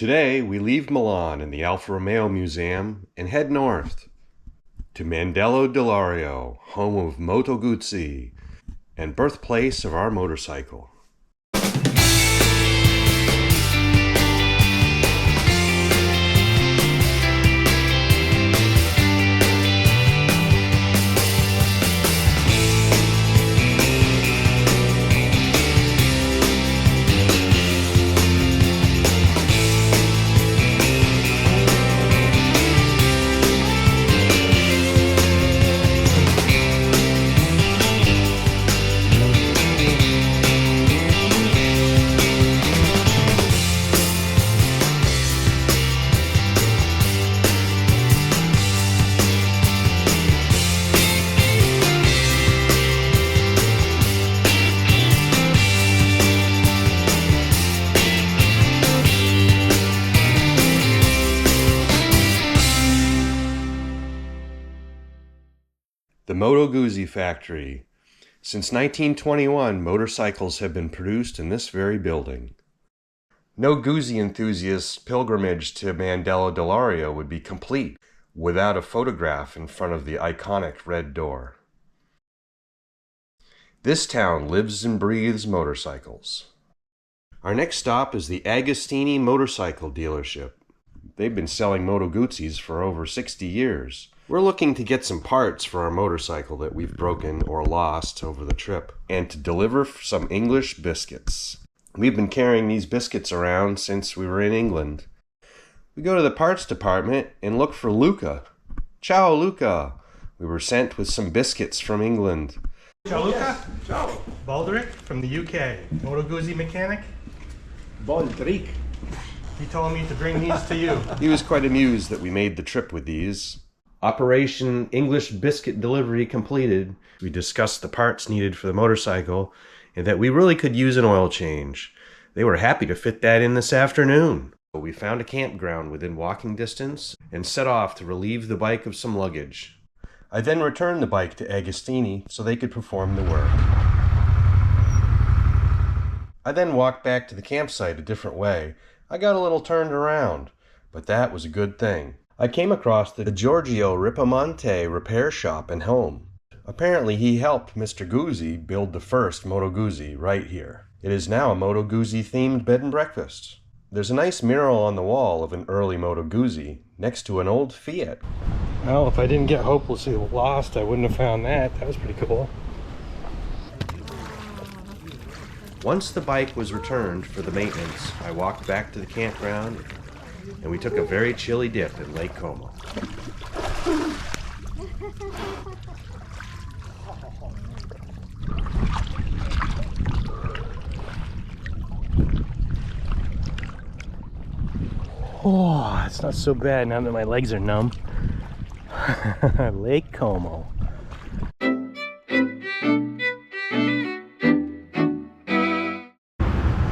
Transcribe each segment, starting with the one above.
Today, we leave Milan in the Alfa Romeo Museum and head north to Mandello Del Lario, home of Moto Guzzi and birthplace of our motorcycle. The Moto Guzzi factory. Since 1921, motorcycles have been produced in this very building. No Guzzi enthusiast's pilgrimage to Mandello Del Lario would be complete without a photograph in front of the iconic red door. This town lives and breathes motorcycles. Our next stop is the Agostini motorcycle dealership. They've been selling Moto Guzzis for over 60 years. We're looking to get some parts for our motorcycle that we've broken or lost over the trip, and to deliver some English biscuits. We've been carrying these biscuits around since we were in England. We go to the parts department and look for Luca. Ciao, Luca! We were sent with some biscuits from England. Ciao, Luca. Ciao. Baldric from the UK. Moto Guzzi mechanic. Baldric. He told me to bring these to you. He was quite amused that we made the trip with these. Operation English Biscuit delivery completed. We discussed the parts needed for the motorcycle and that we really could use an oil change. They were happy to fit that in this afternoon. We found a campground within walking distance and set off to relieve the bike of some luggage. I then returned the bike to Agostini so they could perform the work. I then walked back to the campsite a different way. I got a little turned around, but that was a good thing. I came across the Giorgio Ripamonte repair shop and home. Apparently he helped Mr. Guzzi build the first Moto Guzzi right here. It is now a Moto Guzzi themed bed and breakfast. There's a nice mural on the wall of an early Moto Guzzi next to an old Fiat. Well, if I didn't get hopelessly lost, I wouldn't have found that. That was pretty cool. Once the bike was returned for the maintenance, I walked back to the campground and we took a very chilly dip in Lake Como. Oh, it's not so bad now that my legs are numb. Lake Como.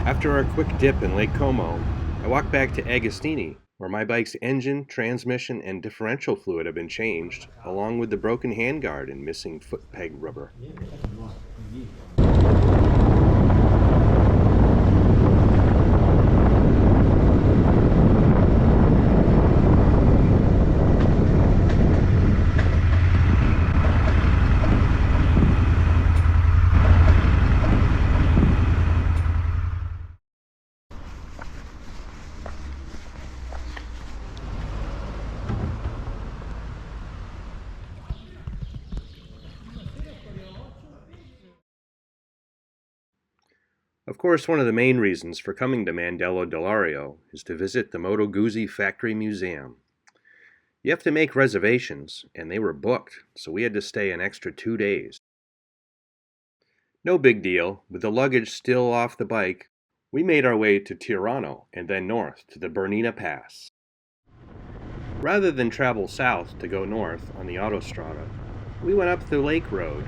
After our quick dip in Lake Como, I walked back to Agostini, where my bike's engine, transmission, and differential fluid have been changed, along with the broken handguard and missing foot peg rubber. Of course, one of the main reasons for coming to Mandello Del Lario is to visit the Moto Guzzi Factory Museum. You have to make reservations, and they were booked, so we had to stay an extra 2 days. No big deal. With the luggage still off the bike, we made our way to Tirano and then north to the Bernina Pass. Rather than travel south to go north on the autostrada, we went up the lake road.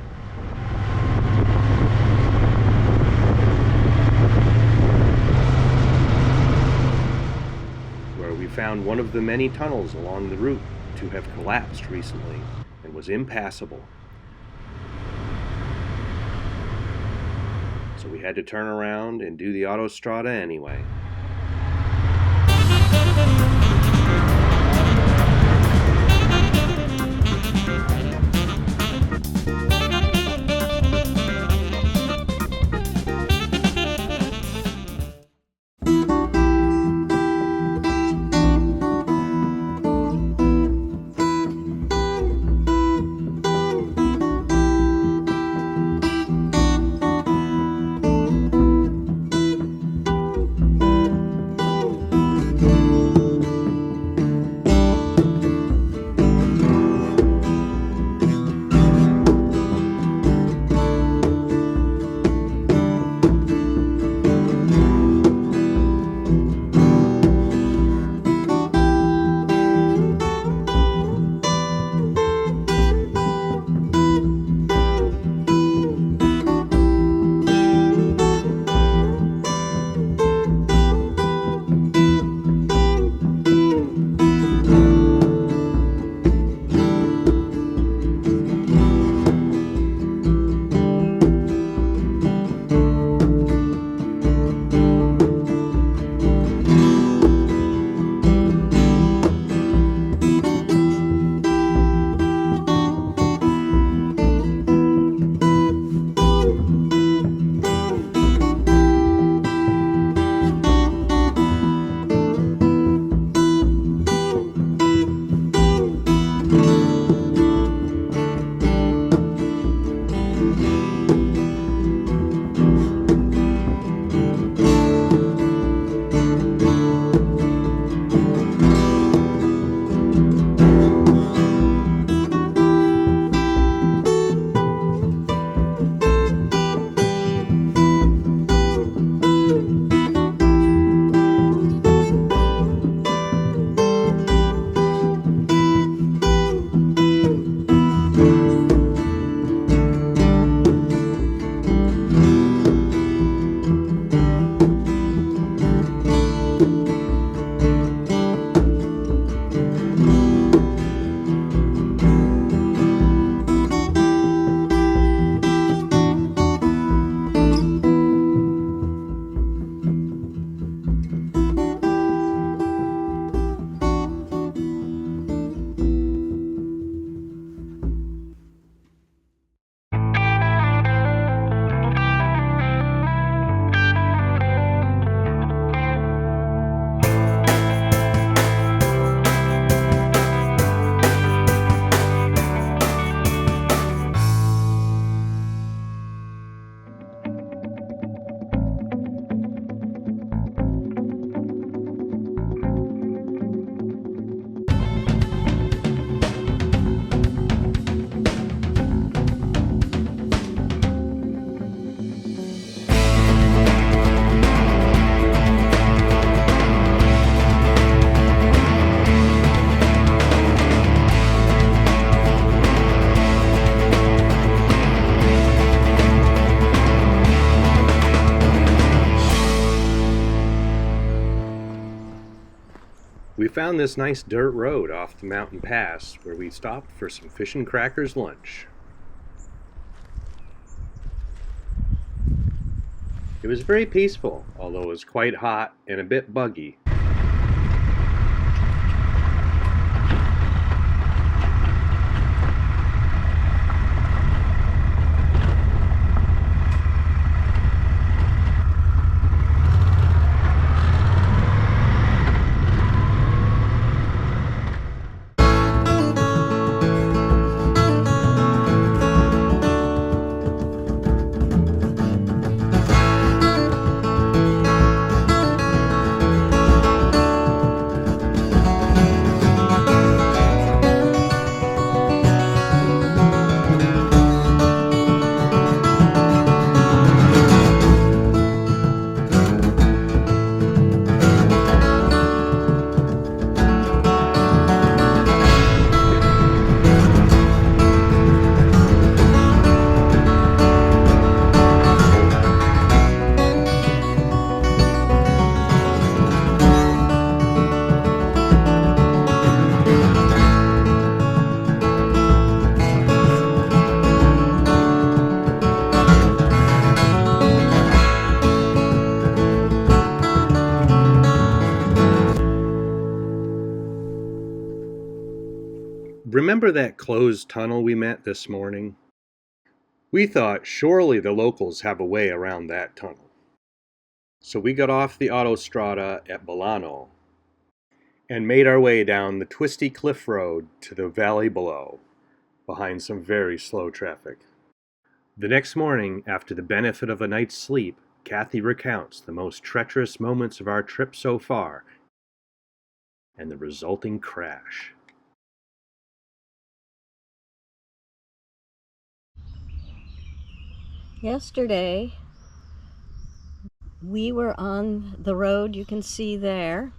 We found one of the many tunnels along the route to have collapsed recently and was impassable. So we had to turn around and do the autostrada anyway. We found this nice dirt road off the mountain pass where we stopped for some fish and crackers lunch. It was very peaceful, although it was quite hot and a bit buggy. Remember that closed tunnel we met this morning? We thought surely the locals have a way around that tunnel. So we got off the autostrada at Bolano and made our way down the twisty cliff road to the valley below, behind some very slow traffic. The next morning, after the benefit of a night's sleep, Kathy recounts the most treacherous moments of our trip so far and the resulting crash. Yesterday, we were on the road you can see there.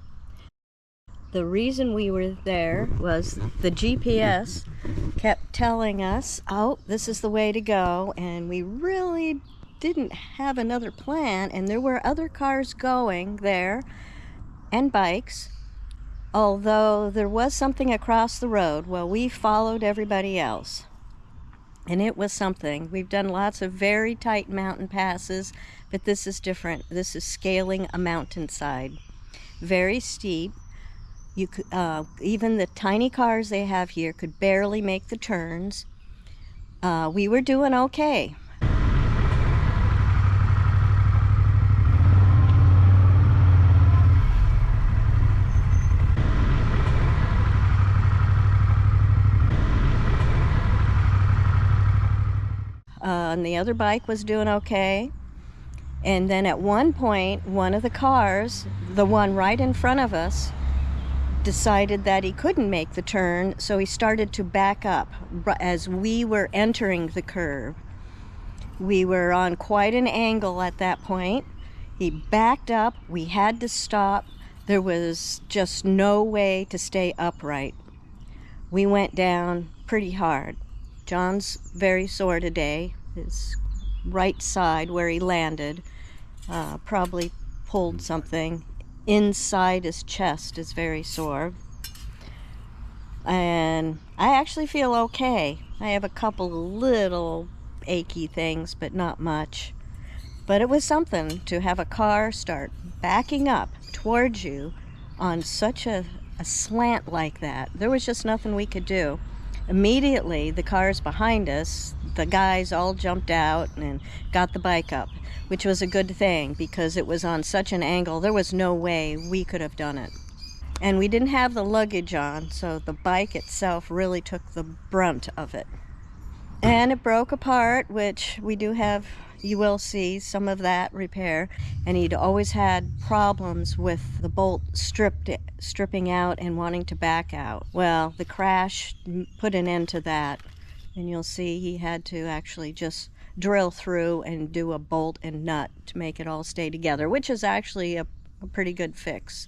The reason we were there was the GPS kept telling us, oh, this is the way to go, and we really didn't have another plan, and there were other cars going there and bikes, although there was something across the road. Well, we followed everybody else. And it was something. We've done lots of very tight mountain passes, but this is different. This is scaling a mountainside. Very steep. You could, even the tiny cars they have here could barely make the turns. We were doing okay. And the other bike was doing okay. And then at one point, one of the cars, the one right in front of us, decided that he couldn't make the turn, so he started to back up as we were entering the curve. We were on quite an angle at that point. He backed up. We had to stop. There was just no way to stay upright. We went down pretty hard. John's very sore today. His right side where he landed probably pulled something. Inside his chest is very sore. And I actually feel okay. I have a couple little achy things, but not much. But it was something to have a car start backing up towards you on such a slant like that. There was just nothing we could do. Immediately, the cars behind us, the guys all jumped out and got the bike up, which was a good thing because it was on such an angle. There was no way we could have done it. And we didn't have the luggage on, so the bike itself really took the brunt of it. And it broke apart, which we do have, you will see some of that repair. And he'd always had problems with the bolt stripping out and wanting to back out. Well, the crash put an end to that. And you'll see he had to actually just drill through and do a bolt and nut to make it all stay together, which is actually a pretty good fix.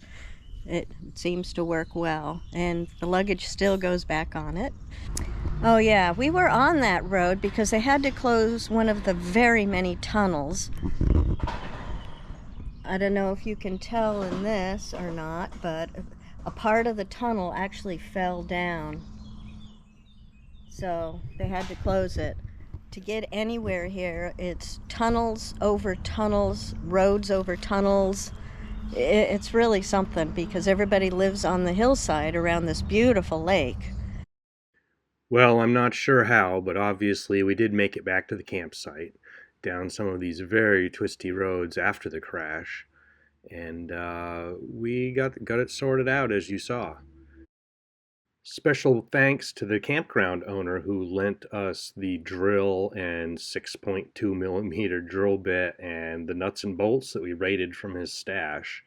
It seems to work well, and the luggage still goes back on it. Oh yeah, we were on that road because they had to close one of the very many tunnels. I don't know if you can tell in this or not, but A part of the tunnel actually fell down, so they had to close it. To get anywhere here, it's tunnels over tunnels, roads over tunnels. It's really something because everybody lives on the hillside around this beautiful lake. Well, I'm not sure how, but obviously we did make it back to the campsite, down some of these very twisty roads after the crash, and we got it sorted out as you saw. Special thanks to the campground owner who lent us the drill and 6.2 millimeter drill bit and the nuts and bolts that we raided from his stash.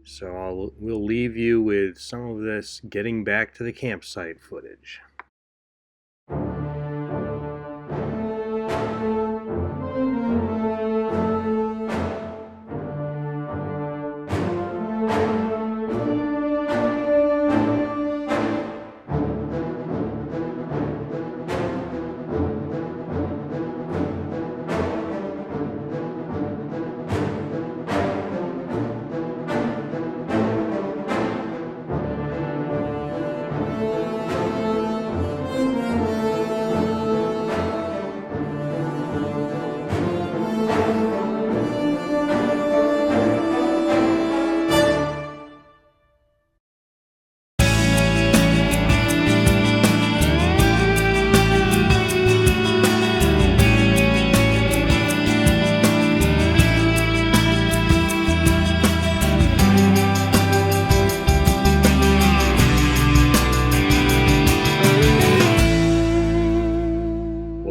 So we'll leave you with some of this getting back to the campsite footage.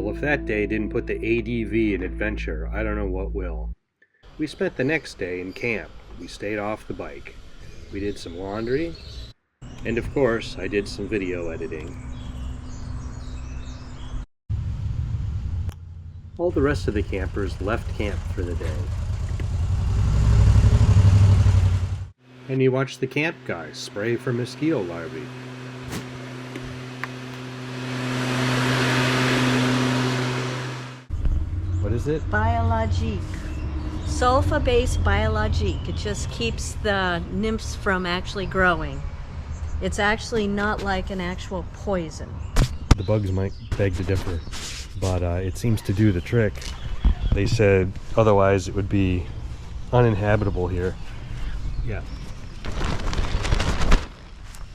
If that day didn't put the ADV in adventure, I don't know what will. We spent the next day in camp. We stayed off the bike. We did some laundry, and of course, I did some video editing. All the rest of the campers left camp for the day. And you watched the camp guys spray for mosquito larvae. What is it? Biologique. Sulfa-based biologique. It just keeps the nymphs from actually growing. It's actually not like an actual poison. The bugs might beg to differ, but it seems to do the trick. They said otherwise it would be uninhabitable here. Yeah.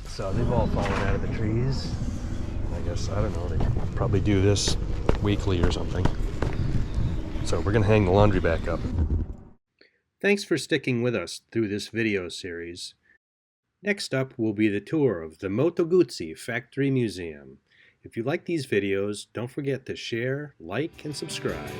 So they've all fallen out of the trees. I guess, I don't know, they probably do this weekly or something. So we're going to hang the laundry back up. Thanks for sticking with us through this video series. Next up will be the tour of the Moto Guzzi Factory Museum. If you like these videos, don't forget to share, like, and subscribe.